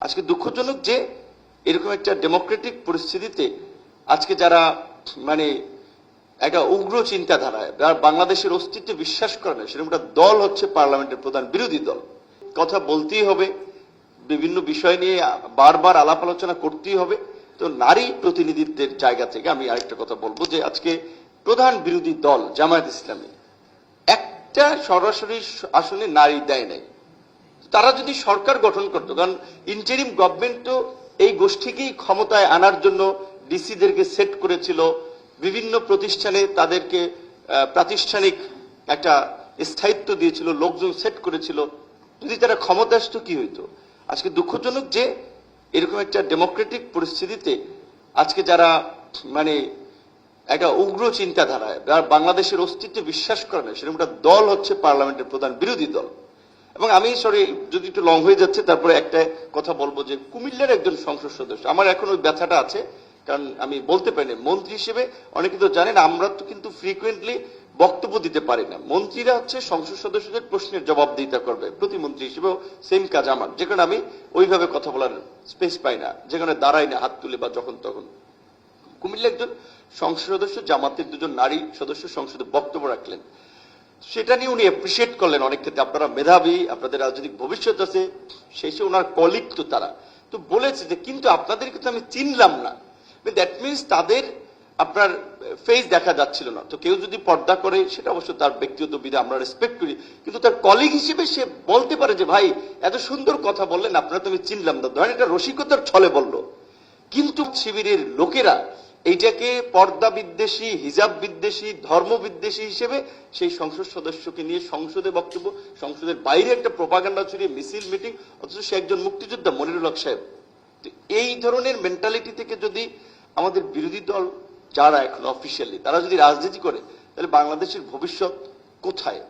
আজকে দুঃখজনক যে এরকম একটা ডেমোক্রেটিক পরিস্থিতিতে আজকে যারা মানে একটা উগ্র চিন্তাধারায় যারা বাংলাদেশের অস্তিত্বে বিশ্বাস করে না সেরকম একটা দল হচ্ছে পার্লামেন্টের প্রধান বিরোধী দল। কথা বলতেই হবে, বিভিন্ন বিষয় নিয়ে বারবার আলাপ আলোচনা করতেই হবে। তো নারী প্রতিনিধিত্বের জায়গা থেকে আমি আরেকটা কথা বলবো যে আজকে প্রধান বিরোধী দল জামায়াত ইসলামী একটা সরাসরি আসনে নারী দেয় নাই। তারা যদি সরকার গঠন করতো, কারণ ইন্টারিম গভর্নমেন্ট তো এই গোষ্ঠীকেই ক্ষমতায় আনার জন্য ডিসিদেরকে সেট করেছিল, বিভিন্ন প্রতিষ্ঠানে তাদেরকে প্রাতিষ্ঠানিক একটা স্থায়িত্ব দিয়েছিল, লোকজন সেট করেছিল। যদি তারা ক্ষমতা আসতো কি হইতো? আজকে দুঃখজনক যে এরকম একটা ডেমোক্রেটিক পরিস্থিতিতে আজকে যারা মানে একটা উগ্র চিন্তাধারায় যারা বাংলাদেশের অস্তিত্বে বিশ্বাস করে না সেরকম একটা দল হচ্ছে পার্লামেন্টের প্রধান বিরোধী দল। এবং আমি যদি একটু লং হয়ে যাচ্ছে তারপরে একটা কথা বলবো যে কুমিল্লার একজন সংসদ সদস্য, আমার এখন ওই ব্যথাটা আছে, কারণ আমি বলতে পারি না মন্ত্রী হিসেবে। অনেকে তো জানেন আমরা তো কিন্তু ফ্রিকুয়েন্টলি বক্তব্য দিতে পারি না। মন্ত্রীরা হচ্ছে সংসদ সদস্যদের প্রশ্নের জবাবদিহিতা করবে, প্রতিমন্ত্রী হিসেবেও সেম কাজ আমার, যেখানে আমি ওইভাবে কথা বলার স্পেস পাই না, যেখানে দাঁড়াই না হাত তুলে বা যখন তখন। কুমিল্লা একজন সংসদ সদস্য, জামাতের দুজন নারী সদস্য সংসদে বক্তব্য রাখলেন, সেটা নিয়ে উনি অ্যাপ্রিসিয়েট করলেন অনেক ক্ষেত্রে, আপনারা মেধাবী, আপনাদের রাজনৈতিক ভবিষ্যৎ আছে। শেষে ওনার কলিগ তো তারা তো বলেছে যে কিন্তু আপনাদেরকে তো আমি চিনলাম না। দ্যাট মিনস তাদের আপনার ফেস দেখা যাচ্ছিল না। তো কেউ যদি পর্দা করে সেটা অবশ্য তার ব্যক্তিগত বিধা, আমরা রেসপেক্ট করি, কিন্তু তার কলিগ হিসেবে সে বলতে পারে যে ভাই এত সুন্দর কথা বললেন, আপনারা তো আমি চিনলাম না। ধরেন এটা রসিকতার ছলে বললো, কিন্তু শিবিরের লোকেরা এইটাকে পর্দা বিদ্বেষী, হিজাব বিদ্বেষী, ধর্ম বিদ্বেষী হিসেবে সেই সংসদ সদস্যকে নিয়ে সংসদে বক্তব্য, সংসদের বাইরে একটা প্রোপাগান্ডা ছড়িয়ে মিছিল মিটিং, অথচ সে একজন মুক্তিযোদ্ধা মনিরুল হক সাহেব। এই ধরনের মেন্টালিটি থেকে যদি আমাদের বিরোধী দল যারা এখন অফিসিয়ালি তারা যদি রাজনীতি করে, তাহলে বাংলাদেশের ভবিষ্যৎ কোথায়?